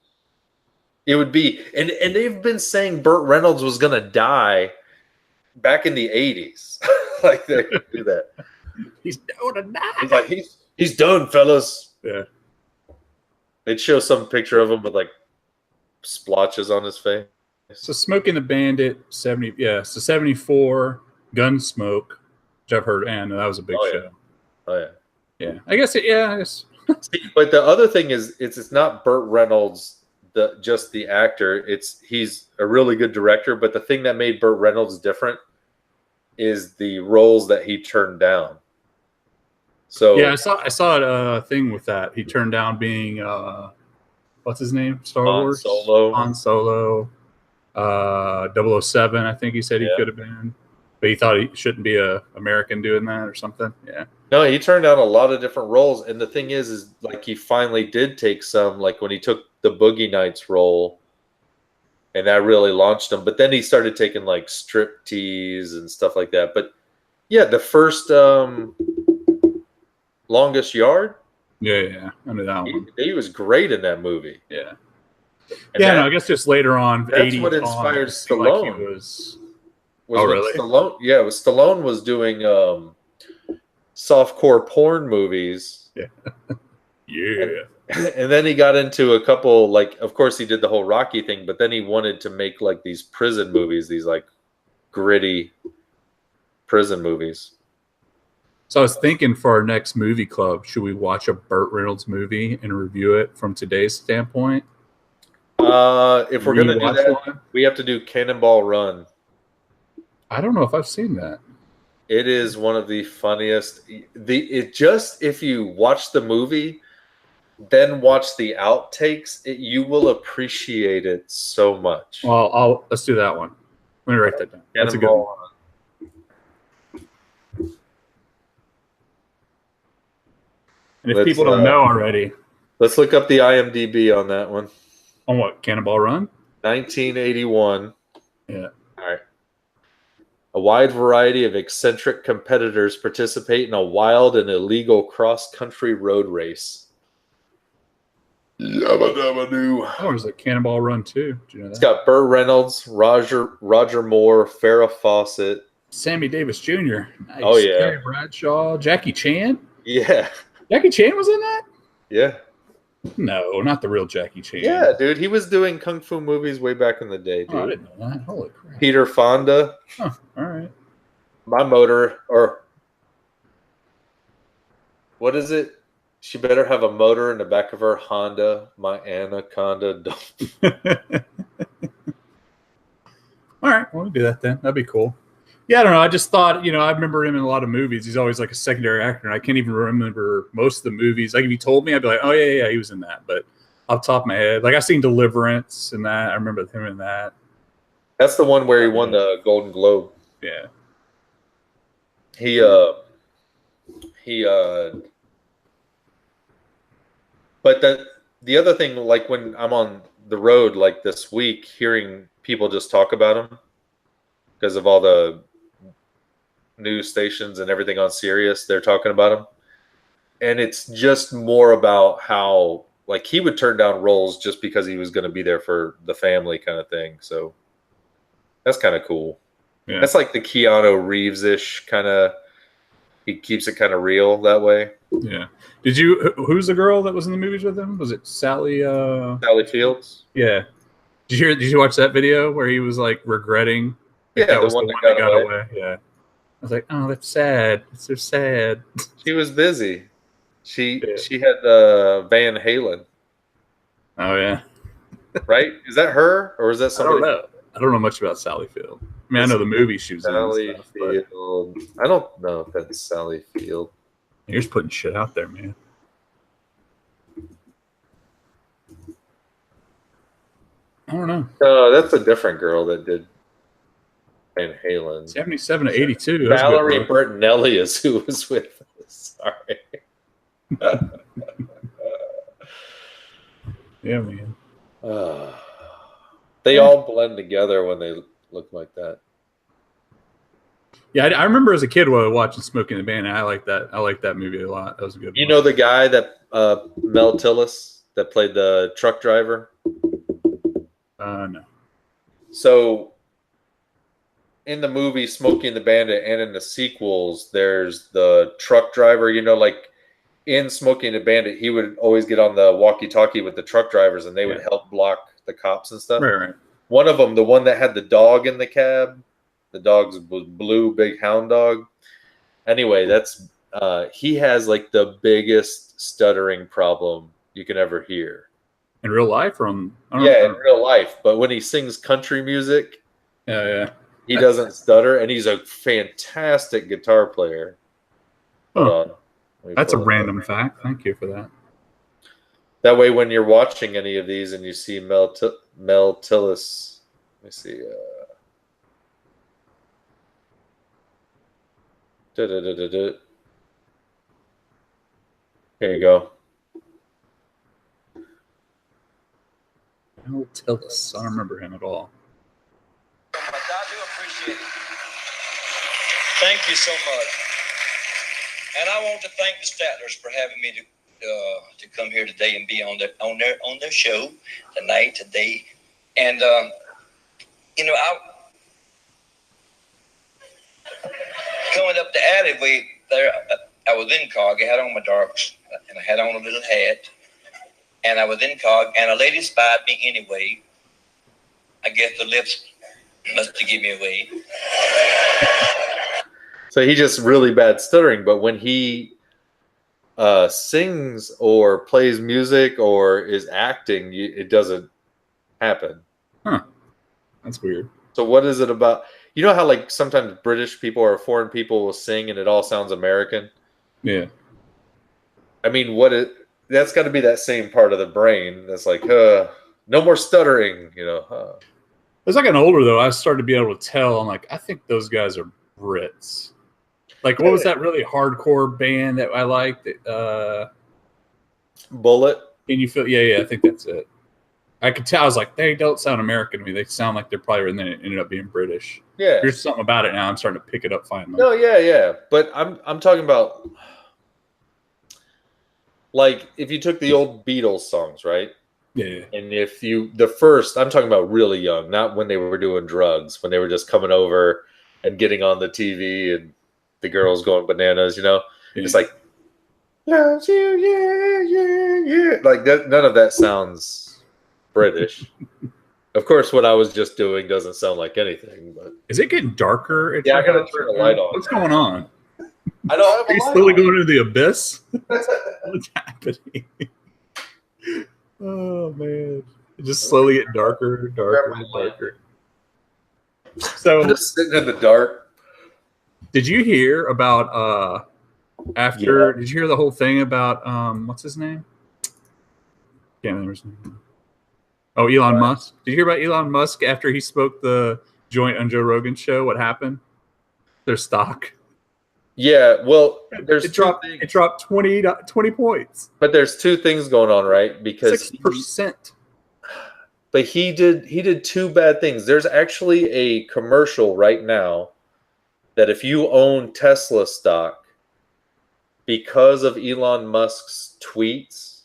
It would be, and they've been saying Burt Reynolds was going to die back in the 80s. Like, they could do that. He's going to die. He's like, he's done, fellas. Yeah. They'd show some picture of him with like splotches on his face. So Smoking the Bandit, 74, Gunsmoke, which I've heard, and that was a big show. Oh yeah. Yeah. I guess. See, but the other thing is, it's not Burt Reynolds, just the actor. He's a really good director, but the thing that made Burt Reynolds different is the roles that he turned down. So yeah, I saw a thing with that. He turned down being what's his name? Star Wars. Han Solo. 007, I think he said he could have been, but he thought he shouldn't be a American doing that or something. Yeah. No, he turned down a lot of different roles, and the thing is like, he finally did take some, like when he took the Boogie Nights role, and that really launched him. But then he started taking like striptease and stuff like that. But yeah, the first Longest Yard. Yeah, I knew that one. He was great in that movie. Yeah. And I guess just later on, that's what inspired Stallone. Like he was really? Stallone, yeah, Stallone was doing softcore porn movies. Yeah. Yeah. And then he got into a couple, like, of course he did the whole Rocky thing, but then he wanted to make like these prison movies, these like gritty prison movies. So I was thinking, for our next movie club, should we watch a Burt Reynolds movie and review it from today's standpoint? If we're going to do that, we have to do Cannonball Run. I don't know if I've seen that. It is one of the funniest. If you watch the movie, then watch the outtakes, you will appreciate it so much. Well, let's do that one. Let me write that down. That's a good one. And if people don't know already, let's look up the IMDb on that one. On what? Cannonball Run? 1981. Yeah. All right. A wide variety of eccentric competitors participate in a wild and illegal cross-country road race. Yabba dabba doo. Oh, there's a Cannonball Run too. Do you know that? It's got Burt Reynolds, Roger Moore, Farrah Fawcett, Sammy Davis Jr. Nice. Oh yeah. Terry Bradshaw, Jackie Chan. Yeah. Jackie Chan was in that? Yeah. No, not the real Jackie Chan. Yeah, dude. He was doing kung fu movies way back in the day, dude. Oh, I didn't know that. Holy crap. Peter Fonda. Huh, all right. My motor, or what is it? She better have a motor in the back of her Honda. My Anaconda. All right. Well, we'll do that then. That'd be cool. Yeah, I don't know. I just thought, I remember him in a lot of movies. He's always like a secondary actor, and I can't even remember most of the movies. Like, if you told me, I'd be like, oh, yeah, he was in that. But off the top of my head, like, I seen Deliverance and that. I remember him in that. That's the one where he won the Golden Globe. Yeah. But the other thing, like when I'm on the road, like this week, hearing people just talk about him because of all the news stations and everything on Sirius, they're talking about him. And it's just more about how, like, he would turn down roles just because he was going to be there for the family kind of thing. So that's kind of cool. Yeah. That's like the Keanu Reeves-ish kind of, he keeps it kind of real that way. Yeah. Who's the girl that was in the movies with him? Was it Sally Fields? Yeah. Did you watch that video where he was like regretting Like, Yeah, that the was one the that one that got got away. away. Yeah. I was like, oh, that's sad. It's so sad. She was busy. She Yeah. she had Van Halen, Oh yeah. right? Is that her or is that I don't somebody? know. I don't know much about Sally Field. I mean, I This know is the movie she was in and Sally stuff, but Field. I don't know if that's Sally Field. you're just putting shit out there, man. I don't know. That's a different girl that did Van Halen. 77 to 82. That's a good Valerie look. Bertinelli is who was with us. Sorry. Yeah, man. They Yeah. all blend together when they look like that. Yeah, I remember as a kid watching Smoking the Bandit. I like that. I like that movie a lot. That was a good You one. know the guy that Mel Tillis that played the truck driver? No. So in the movie Smokey and the Bandit and in the sequels, there's the truck driver, like in Smokey and the Bandit, he would always get on the walkie-talkie with the truck drivers and they would help block the cops and stuff. Right. One of them, the one that had the dog in the cab, the dog's blue, big hound dog. Anyway, that's he has like the biggest stuttering problem you can ever hear. In real life, or in real life. But when he sings country music, yeah, he doesn't stutter, and he's a fantastic guitar player. Hold on. That's a random fact. Thank you for that. That way, when you're watching any of these and you see Mel Tillis, let me see. Here you go. Mel Tillis. I don't remember him at all. I do appreciate it. Thank you so much. And I want to thank the Statlers for having me to come here today and be on their show tonight, today. And coming up the alleyway there, I was in cog. I had on my darks, and I had on a little hat, and I was in cog, and a lady spied me anyway. I guess the lips must have given me away. So he just really bad stuttering, but when he sings or plays music or is acting, it doesn't happen. Huh. That's weird. So what is it about? You know how like sometimes British people or foreign people will sing and it all sounds American? Yeah. I mean, that's got to be that same part of the brain that's like, no more stuttering, As I got older, though, I started to be able to tell. I'm like, I think those guys are Brits. Like, what was that really hardcore band that I liked? Bullet. And you feel, yeah, I think that's it. I could tell. I was like, they don't sound American to me. They sound like they're probably, and then it ended up being British. Yeah. There's something about it now. I'm starting to pick it up finally. No, yeah. But I'm talking about, like, if you took the old Beatles songs, right? Yeah. And I'm talking about really young, not when they were doing drugs, when they were just coming over and getting on the TV and the girls going bananas, Yeah. It's like, loves you, yeah. Like that, none of that sounds British. Of course, what I was just doing doesn't sound like anything. But is it getting darker? Yeah, I gotta turn the light on. What's going on? I don't have a Are you light slowly on. going into the abyss? What's happening? Oh man, it just slowly get darker, darker. So I'm just sitting in the dark. did you hear about did you hear the whole thing about what's his name? Can't remember his name. Oh, Elon Musk. Did you hear about Elon Musk after he spoke the joint on Joe Rogan's show? What happened? Their stock. Yeah, well, it dropped 20 points. But there's two things going on, right? Because 6%. But he did two bad things. There's actually a commercial right now that if you own Tesla stock, because of Elon Musk's tweets,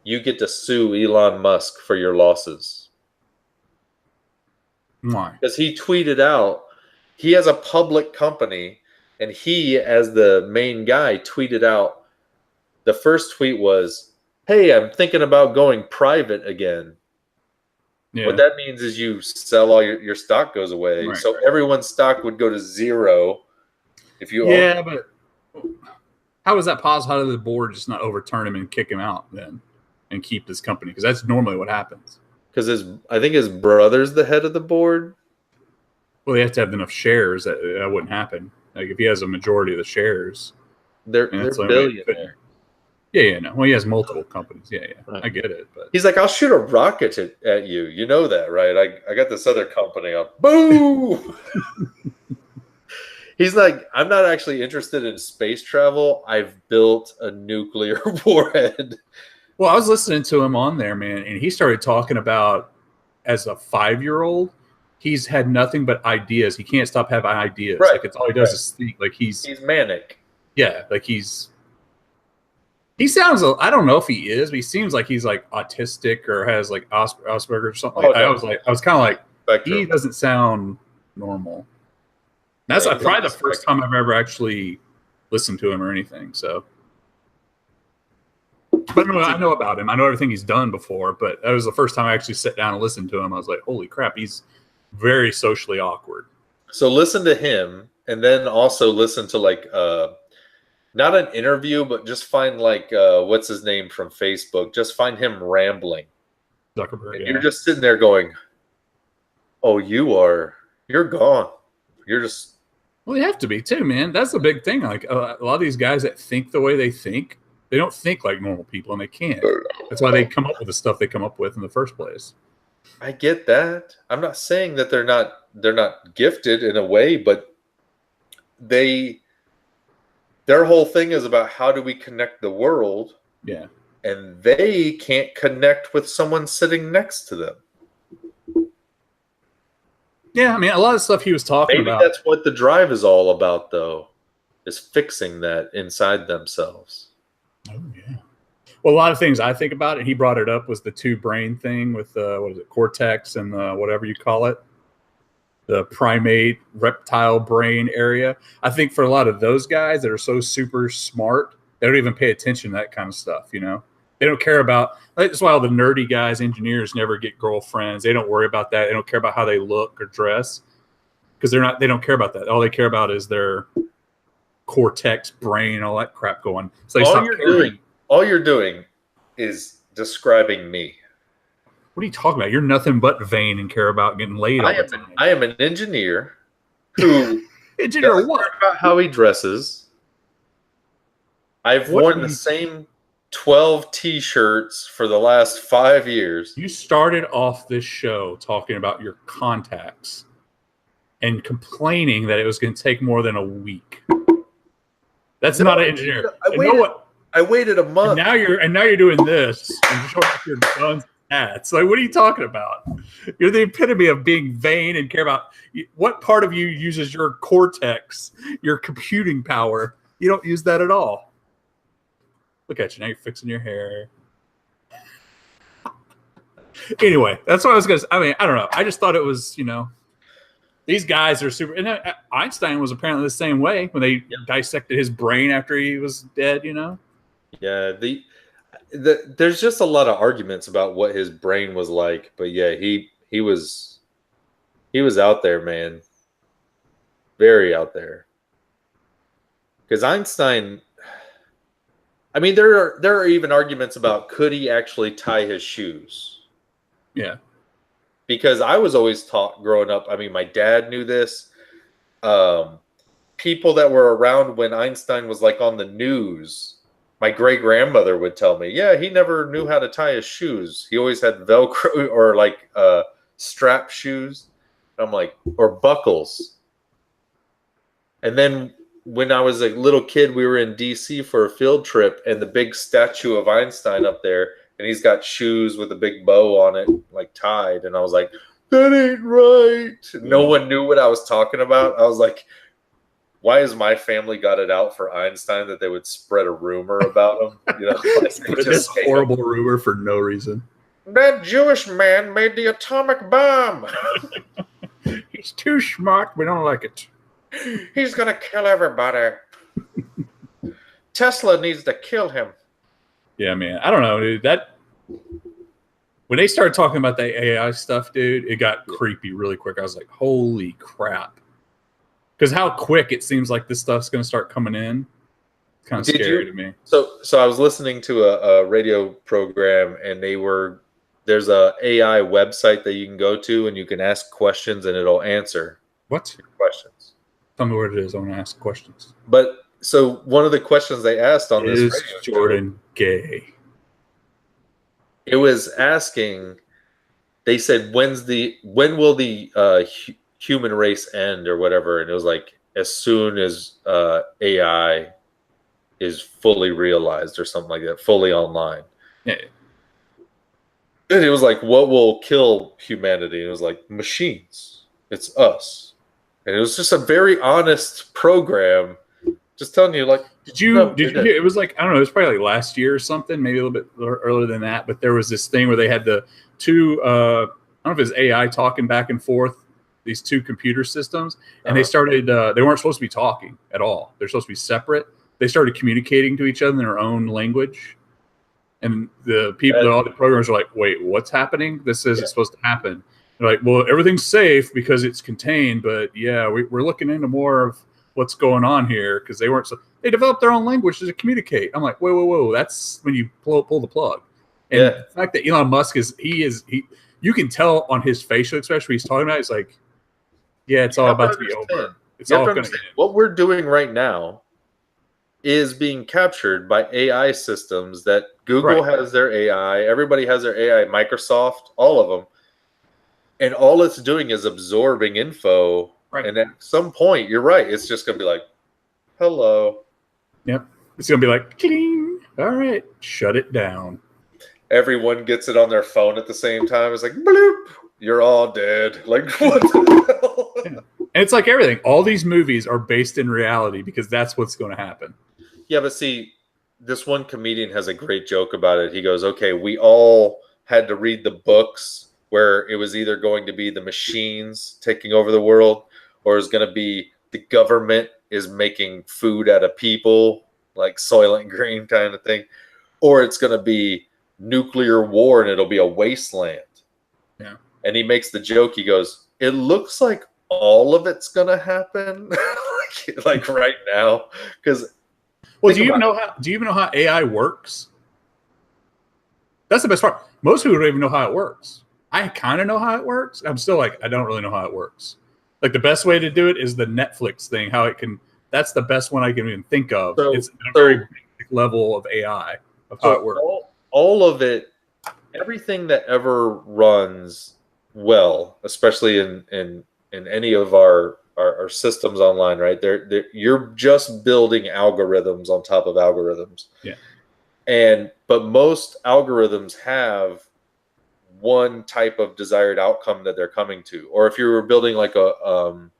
you get to sue Elon Musk for your losses. Why? Because he tweeted out, he has a public company, and he, as the main guy, tweeted out, the first tweet was, "Hey, I'm thinking about going private again." Yeah. What that means is you sell all your stock goes away. Right, So right. everyone's stock would go to zero if you Yeah, but how is that possible? How did the board just not overturn him and kick him out then and keep this company? Because that's normally what happens. because I think his brother's the head of the board. Well, they have to have enough shares that wouldn't happen. Like if he has a majority of the shares, They're billionaire. Yeah, no. Well, he has multiple companies. Yeah, Right. I get it. But He's like, I'll shoot a rocket at you. You know that, right? I got this other company on. Boo! He's like, I'm not actually interested in space travel. I've built a nuclear warhead. well, I was listening to him on there, man, and he started talking about as a 5-year-old, he's had nothing but ideas. He can't stop having ideas. Right. Like it's all he does is think. Like he's manic. Yeah, like he sounds. I don't know if he is, but he seems like he's like autistic or has like Asperger's or something. I was kind of like, Spectrum. he doesn't sound normal. That's probably the first time I've ever actually listened to him or anything. So, but no, I know about him. I know everything he's done before, but that was the first time I actually sat down and listened to him. I was like, holy crap, he's very socially awkward. So listen to him, and then also listen to like not an interview, but just find like what's his name from Facebook. Just find him rambling. Zuckerberg. And you're just sitting there going, "Oh, you're gone. You're just." Well, you have to be too, man. That's the big thing. Like a lot of these guys that think the way they think, they don't think like normal people, and they can't. That's why they come up with the stuff they come up with in the first place. I get that. I'm not saying that they're not gifted in a way, but their whole thing is about how do we connect the world. Yeah. And they can't connect with someone sitting next to them. Yeah, I mean, a lot of stuff he was talking about. Maybe that's what the drive is all about, though, is fixing that inside themselves. Oh, yeah. Well, a lot of things I think about, and he brought it up, was the two brain thing with what is it, cortex and whatever you call it, the primate reptile brain area. I think for a lot of those guys that are so super smart, they don't even pay attention to that kind of stuff. You know, they don't care about. That's why all the nerdy guys, engineers, never get girlfriends. They don't worry about that. They don't care about how they look or dress because they don't care about that. All they care about is their cortex brain, all that crap going. So they stop caring. All you're doing is describing me. What are you talking about? You're nothing but vain and care about getting laid all the time. I am an engineer who engineer what? Care about how he dresses. I've worn the same 12 T-shirts for the last 5 years. You started off this show talking about your contacts and complaining that it was going to take more than a week. That's not an engineer. I waited a month. And now you're doing this and you're showing off your guns and hats. Like, what are you talking about? You're the epitome of being vain and care about what part of you uses your cortex, your computing power. You don't use that at all. Look at you now. You're fixing your hair. Anyway, that's what I was going to say. I mean, I don't know. I just thought it was, these guys are super. And Einstein was apparently the same way when they dissected his brain after he was dead, Yeah, there's just a lot of arguments about what his brain was like, but yeah, he was out there, man, very out there. Because Einstein, I mean, there are even arguments about could he actually tie his shoes? Yeah, because I was always taught growing up. I mean, my dad knew this. People that were around when Einstein was like on the news. My great-grandmother would tell me, yeah, he never knew how to tie his shoes. He always had Velcro or like strap shoes. I'm like, or buckles. And then when I was a little kid, we were in D.C. for a field trip, and the big statue of Einstein up there, and he's got shoes with a big bow on it, like tied. And I was like, that ain't right. No one knew what I was talking about. I was like, why has my family got it out for Einstein that they would spread a rumor about him? This horrible rumor for no reason. That Jewish man made the atomic bomb. He's too smart. We don't like it. He's going to kill everybody. Tesla needs to kill him. Yeah, man. I don't know, dude. when they started talking about that AI stuff, dude, it got creepy really quick. I was like, holy crap. Because how quick it seems like this stuff's going to start coming in. It's kind of scary to me. So I was listening to a radio program, and there's a AI website that you can go to, and you can ask questions, and it'll answer What? your questions. Tell me what it is. I want to ask questions. But so one of the questions they asked on this radio Jordan gay? It was asking. They said, when will the human race end or whatever? And it was like, as soon as AI is fully realized or something like that, fully online. Yeah. And it was like, what will kill humanity? And it was like, machines. It's us. And it was just a very honest program, just telling you, like, did you hear? It was like, I don't know, it was probably like last year or something, maybe a little bit earlier than that. But there was this thing where they had the two, I don't know if it was AI talking back and forth, these two computer systems, and they started, they weren't supposed to be talking at all. They're supposed to be separate. They started communicating to each other in their own language. And the people, all the programmers are like, wait, what's happening? This isn't supposed to happen. They're like, well, everything's safe because it's contained, but yeah, we're looking into more of what's going on here, because they developed their own language to communicate. I'm like, whoa, that's when you pull the plug. And the fact that Elon Musk you can tell on his facial expression when he's talking about it, it's like, yeah, it's all about to be over. It's all going to end. What we're doing right now is being captured by AI systems that Google has their AI, everybody has their AI, Microsoft, all of them. And all it's doing is absorbing info. Right. And at some point, you're right, it's just going to be like, hello. Yep. It's going to be like, cling. All right, shut it down. Everyone gets it on their phone at the same time. It's like, bloop, you're all dead. Like, what the hell? Yeah. And it's like everything. All these movies are based in reality because that's what's going to happen. Yeah, but see, this one comedian has a great joke about it. He goes, okay, we all had to read the books where it was either going to be the machines taking over the world, or it's going to be the government is making food out of people, like Soylent Green kind of thing, or it's going to be nuclear war and it'll be a wasteland. Yeah. And he makes the joke, he goes, it looks like all of it's going to happen like right now, because do you even know how AI works? That's the best part. Most people don't even know how it works. I kind of know how it works. I'm still like, I don't really know how it works. Like, the best way to do it is the Netflix thing. How it can. That's the best one I can even think of. It's a very basic level of AI of how it works. All of it, everything that ever runs well, especially in any of our systems online, right? You're just building algorithms on top of algorithms. Yeah. But most algorithms have one type of desired outcome that they're coming to. Or if you were building like a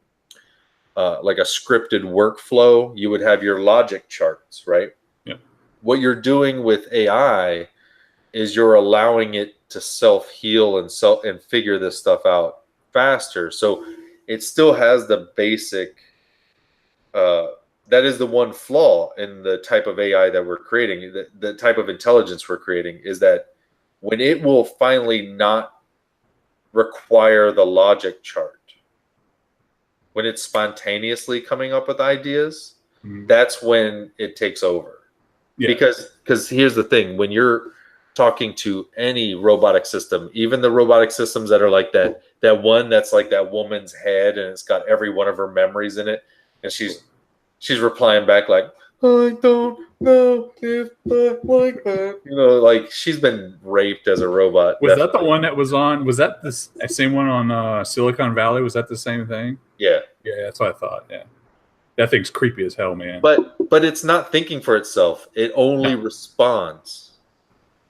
scripted workflow, you would have your logic charts, right? Yeah. What you're doing with AI is you're allowing it to self-heal and figure this stuff out faster. So it still has the basic, that is the one flaw in the type of AI that we're creating, the type of intelligence we're creating, is that when it will finally not require the logic chart, when it's spontaneously coming up with ideas, that's when it takes over. Yeah. Because here's the thing, when you're talking to any robotic system, even the robotic systems that are like that one that's like that woman's head and it's got every one of her memories in it, and she's replying back like, I don't know if I like that. Like she's been raped as a robot. Was that the one that was on? Was that the same one on Silicon Valley? Was that the same thing? Yeah. Yeah, that's what I thought. Yeah. That thing's creepy as hell, man. But it's not thinking for itself. It only responds.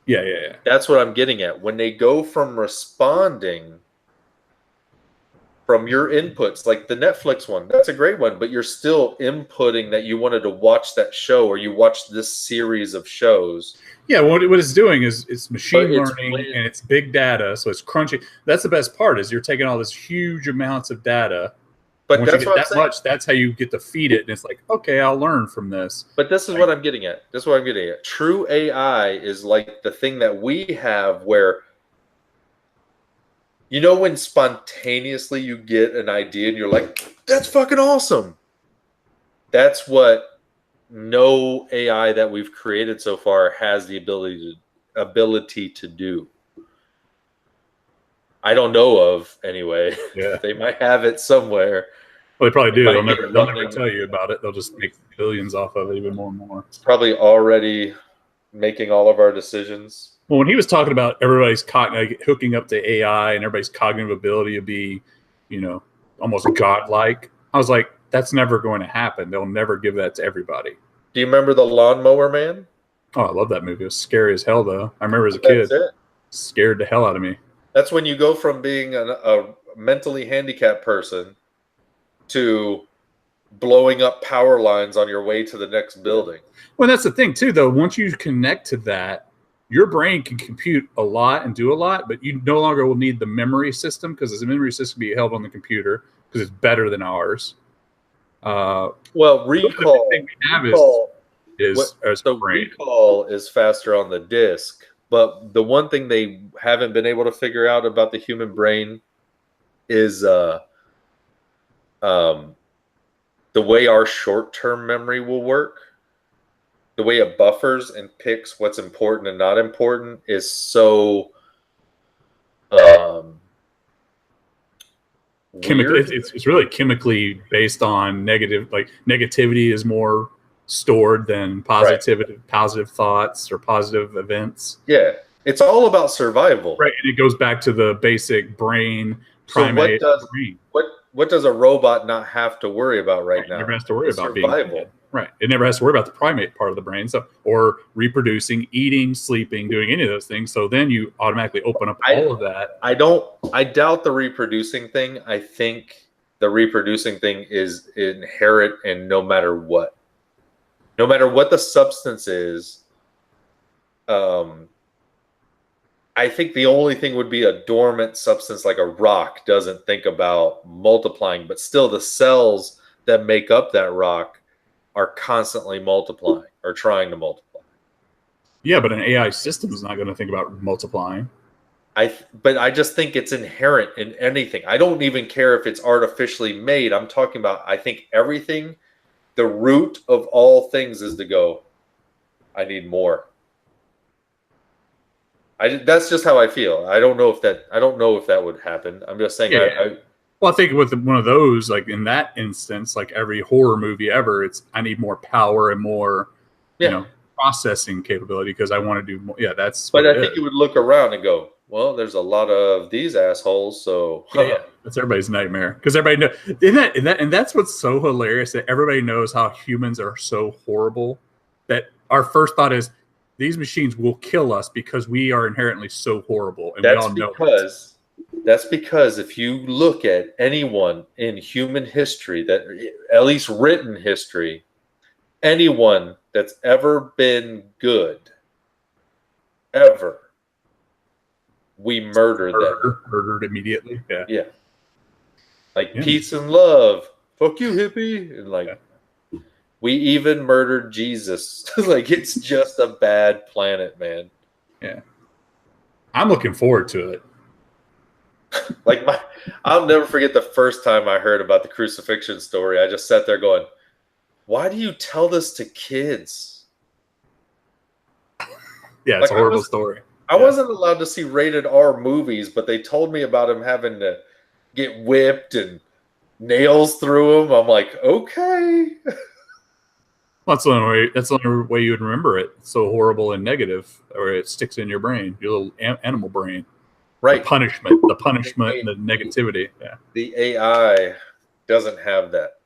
Yeah. That's what I'm getting at. When they go from responding from your inputs, like the Netflix one, that's a great one, but you're still inputting that you wanted to watch that show or you watched this series of shows. Yeah, what it's doing is it's machine learning and it's big data, so it's crunching. That's the best part, is you're taking all this huge amounts of data. But once that's you get that much, that's how you get to feed it, and it's like, okay, I'll learn from this. But this is what I'm getting at. True AI is like the thing that we have where You know when spontaneously you get an idea and you're like, that's fucking awesome. That's what no AI that we've created so far has the ability to do. I don't know of anyway. Yeah. They might have it somewhere. Well, they probably do. might be They'll never running- tell you about it. They'll just make billions off of it, even more and more. It's probably already making all of our decisions. Well, when he was talking about everybody's hooking up to AI and everybody's cognitive ability to be, you know, almost godlike, I was like, that's never going to happen. They'll never give that to everybody. Do you remember the Lawnmower Man? Oh, I love that movie. It was scary as hell, though. I remember as a kid, That's it. scared the hell out of me. That's when you go from being a mentally handicapped person to blowing up power lines on your way to the next building. Well, that's the thing, too, though. Once you connect to that, your brain can compute a lot and do a lot, but you no longer will need the memory system because the memory system can be held on the computer because it's better than ours. Well, The recall, thing we have is the brain. recall is faster on the disk, but the one thing they haven't been able to figure out about the human brain is the way our short-term memory will work. The way it buffers and picks what's important and not important is so weird. It's really chemically based on negative, like negativity is more stored than positivity, positive thoughts or positive events. Yeah, it's all about survival. Right, and it goes back to the basic brain primate. What does a robot not have to worry about right now? It never has to worry about survival. Being right. It never has to worry about the primate part of the brain, so or reproducing, eating, sleeping, doing any of those things. So then you automatically open up all of that. I doubt the reproducing thing. I think the reproducing thing is inherent in no matter what the substance is. I think the only thing would be a dormant substance like a rock doesn't think about multiplying, but still the cells that make up that rock are constantly multiplying or trying to multiply. Yeah, but an AI system is not going to think about multiplying. But I just think it's inherent in anything. I don't even care if it's artificially made. I'm talking about, I think everything, the root of all things is to go, I need more. That's just how I feel. I don't know if that would happen. I'm just saying. Yeah. Well, I think with one of those, like in that instance, like every horror movie ever, it's I need more power and more, processing capability because I want to do more. Yeah, that's. But I think you would look around and go, well, there's a lot of these assholes, so yeah, that's everybody's nightmare because everybody knows. And that's what's so hilarious that everybody knows how humans are so horrible that our first thought is these machines will kill us because we are inherently so horrible, and we all know it. That's because if you look at anyone in human history, that at least written history, anyone that's ever been good, ever, we murdered them. Murdered immediately. Yeah. Yeah. Like peace and love. Fuck you, hippie. And like we even murdered Jesus. Like it's just a bad planet, man. Yeah. I'm looking forward to it. Like I'll never forget the first time I heard about the crucifixion story. I just sat there going, why do you tell this to kids? Yeah, it's a horrible story. I wasn't allowed to see rated R movies, but they told me about him having to get whipped and nails through him. I'm like, okay. Well, that's the only way you would remember it. It's so horrible and negative, or it sticks in your brain, your little animal brain. Right. The punishment, and the negativity. Yeah. The AI doesn't have that.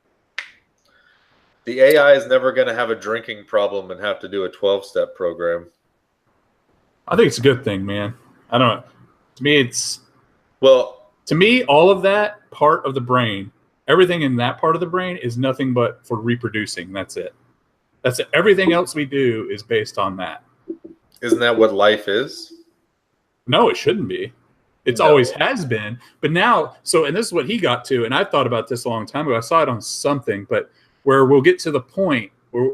The AI is never going to have a drinking problem and have to do a 12-step program. I think it's a good thing, man. I don't know. To me, all of that part of the brain, everything in that part of the brain is nothing but for reproducing. That's it. That's it. Everything else we do is based on that. Isn't that what life is? No, it shouldn't be. It's always has been. But now, and this is what he got to, and I thought about this a long time ago. I saw it on something, but where we'll get to the point where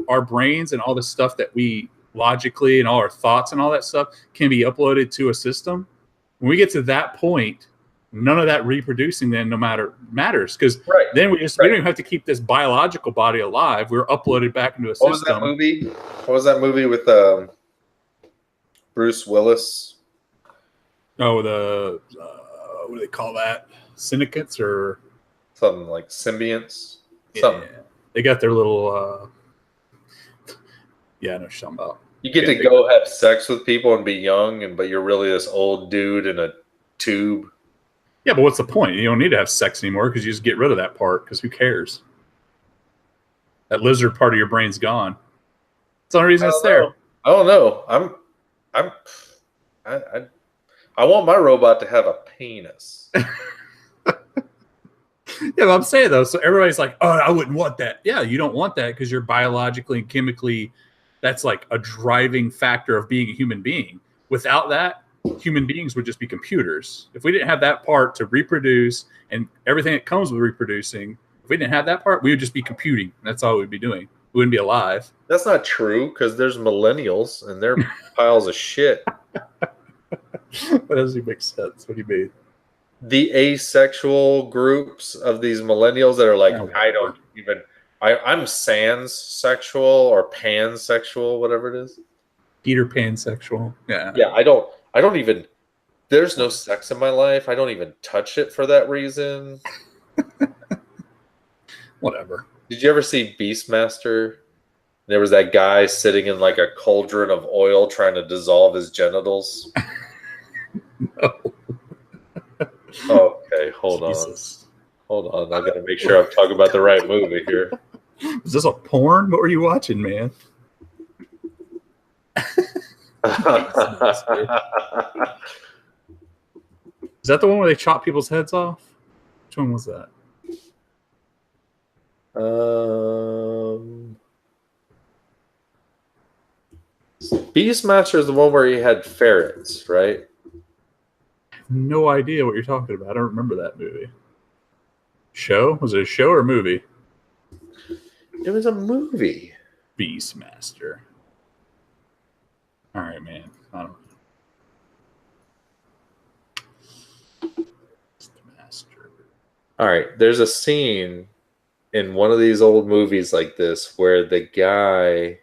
our brains and all the stuff that we logically and all our thoughts and all that stuff can be uploaded to a system. When we get to that point, none of that reproducing then matters, because Right. then we don't even have to keep this biological body alive. We're uploaded back into a system. What was that movie? What was that movie with Bruce Willis? Oh, the what do they call that? Syndicates or something like symbionts? Yeah, something. They got their little. Yeah, I know what you're talking about. You get to go have sex with people and be young, but you're really this old dude in a tube. Yeah, but what's the point? You don't need to have sex anymore because you just get rid of that part, because who cares? That lizard part of your brain's gone. That's the only reason it's there. I don't know. I want my robot to have a penis. Yeah, but I'm saying though, so everybody's like, "Oh, I wouldn't want that." Yeah, you don't want that because you're biologically and chemically, that's like a driving factor of being a human being. Without that, human beings would just be computers. If we didn't have that part to reproduce and everything that comes with reproducing, if we didn't have that part, we would just be computing. That's all we'd be doing. We wouldn't be alive. That's not true, because there's millennials and they're piles of shit. That doesn't make sense. What do you mean? The asexual groups of these millennials that are like, I'm sans sexual or pansexual, whatever it is. Peter pansexual. Yeah. Yeah, I don't even, there's no sex in my life. I don't even touch it for that reason. Whatever. Did you ever see Beastmaster? There was that guy sitting in like a cauldron of oil trying to dissolve his genitals. No. Okay, hold on. I gotta make sure I'm talking about the right movie here. Is this a porn? What were you watching, man? Is that the one where they chop people's heads off? Which one was that? Beastmaster is the one where he had ferrets, right? No idea what you're talking about. I don't remember that movie. Show? Was it a show or a movie? It was a movie. Beastmaster. All right, man. I don't know. Beastmaster. All right. There's a scene in one of these old movies like this where the guy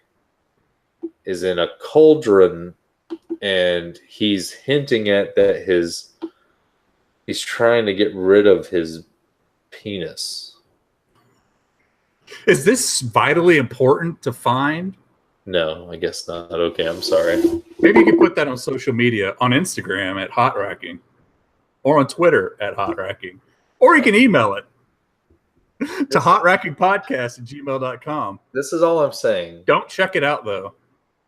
is in a cauldron and he's hinting at that he's trying to get rid of his penis. Is this vitally important to find? No, I guess not. Okay, I'm sorry. Maybe you could put that on social media, on Instagram at Hot Racking, or on Twitter at Hot Racking, or you can email it to hotrackingpodcast@gmail.com. This is all I'm saying. Don't check it out though.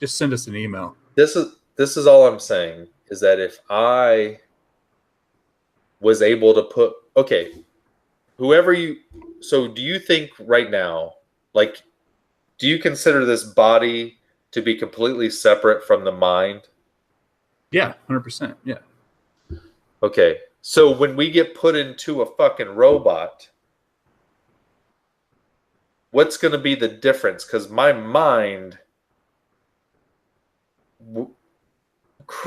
Just send us an email. This is all I'm saying, is that if I was able to put, so do you think right now, like, do you consider this body to be completely separate from the mind? Yeah, 100%. Yeah. Okay. So when we get put into a fucking robot, what's going to be the difference? Because my mind... Well,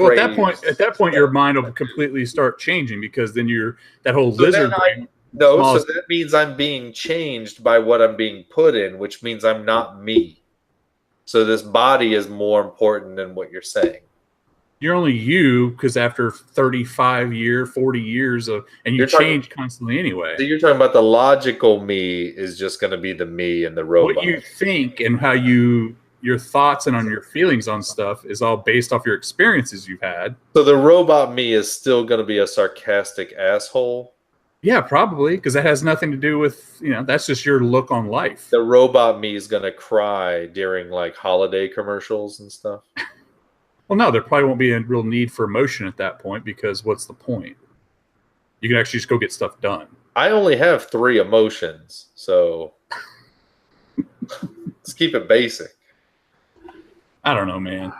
at that point, your mind will completely start changing, because then that whole lizard brain. So that means I'm being changed by what I'm being put in, which means I'm not me. So this body is more important than what you're saying. You're only you, because after 40 years and you change constantly anyway. So you're talking about the logical me is just going to be the me and the robot. What you think and how your thoughts and on your feelings on stuff is all based off your experiences you've had. So the robot me is still going to be a sarcastic asshole? Yeah, probably, because that has nothing to do with, that's just your look on life. The robot me is going to cry during like holiday commercials and stuff? Well, no, there probably won't be a real need for emotion at that point, because what's the point? You can actually just go get stuff done. I only have 3 emotions, so let's keep it basic. I don't know, man.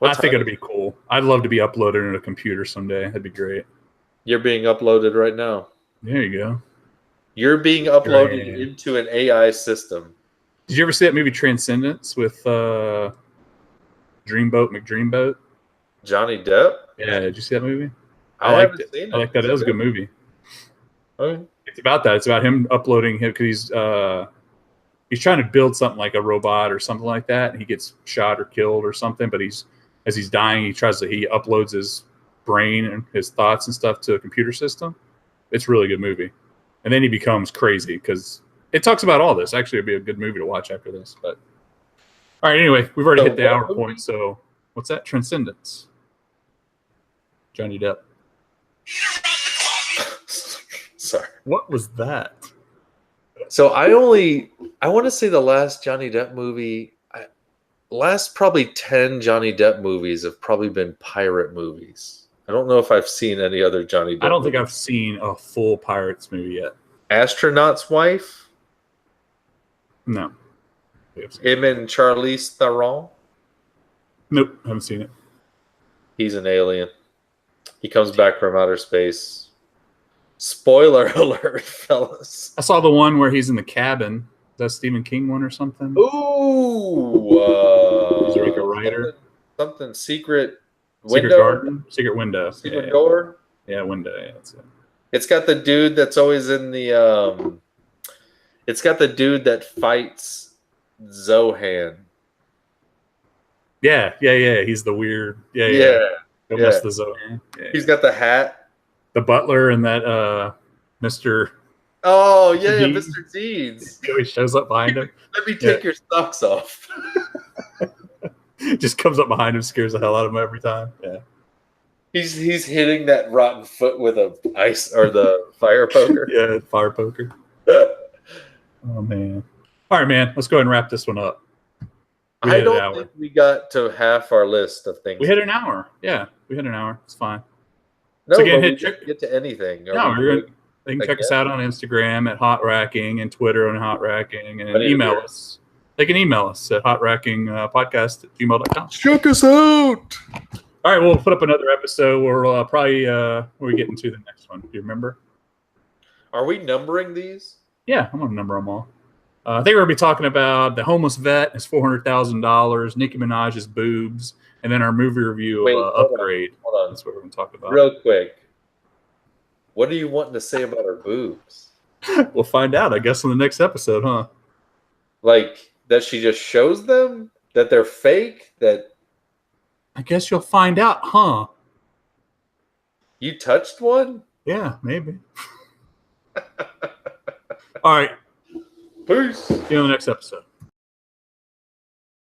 I think it'd be cool. I'd love to be uploaded in a computer someday. That'd be great. You're being uploaded right now. There you go. You're being uploaded into an AI system. Did you ever see that movie Transcendence with Dreamboat McDreamboat? Johnny Depp? Yeah, did you see that movie? I liked it. I like that. That was a good movie. Okay. It's about that. It's about him uploading him because he's trying to build something like a robot or something like that. And he gets shot or killed or something, but as he's dying, he uploads his brain and his thoughts and stuff to a computer system. It's a really good movie. And then he becomes crazy because it talks about all this. Actually, it'd be a good movie to watch after this. But all right, anyway, we've already hit the hour point. So what's that? Transcendence. Johnny Depp. Sorry. What was that? So I want to say the last Johnny Depp movie, last probably 10 Johnny Depp movies have probably been pirate movies. I don't know if I've seen any other Johnny Depp I don't think I've seen a full Pirates movie yet. Astronaut's Wife? No. Him and Charlize Theron? Nope, haven't seen it. He's an alien. He comes back from outer space. Spoiler alert, fellas. I saw the one where he's in the cabin. Is that Stephen King one or something? Ooh. Is there like a writer? Something secret window? Secret garden? Secret window. Secret door? Yeah, window. Yeah, that's it. It's got the dude that's always in the it's got the dude that fights Zohan. Yeah. He's the weird. Yeah. Almost the Zohan. Yeah. He's got the hat. The butler and that Mr. Oh yeah, Mr. Deeds. He always shows up behind him. Let me take your socks off. Just comes up behind him, scares the hell out of him every time. Yeah. He's hitting that rotten foot with a ice or the fire poker. Yeah, fire poker. Oh man. All right, man. Let's go ahead and wrap this one up. I don't think we got to half our list of things. We hit an hour. Yeah, we hit an hour. It's fine. No, so again, we didn't get to anything. No, they can check us out on Instagram at Hot Racking and Twitter on Hot Racking and email us. They can email us at hotrackingpodcast@gmail.com. Check us out. All right, we'll put up another episode where we'll probably where we get into the next one. Do you remember? Are we numbering these? Yeah, I'm going to number them all. I think we're going to be talking about the homeless vet, his $400,000, Nicki Minaj's boobs, and then our movie review of Upgrade. Hold on. That's what we're going to talk about. Real quick. What are you wanting to say about her boobs? We'll find out, I guess, in the next episode, huh? Like, that she just shows them? That they're fake? That I guess you'll find out, huh? You touched one? Yeah, maybe. All right. Peace. See you in the next episode.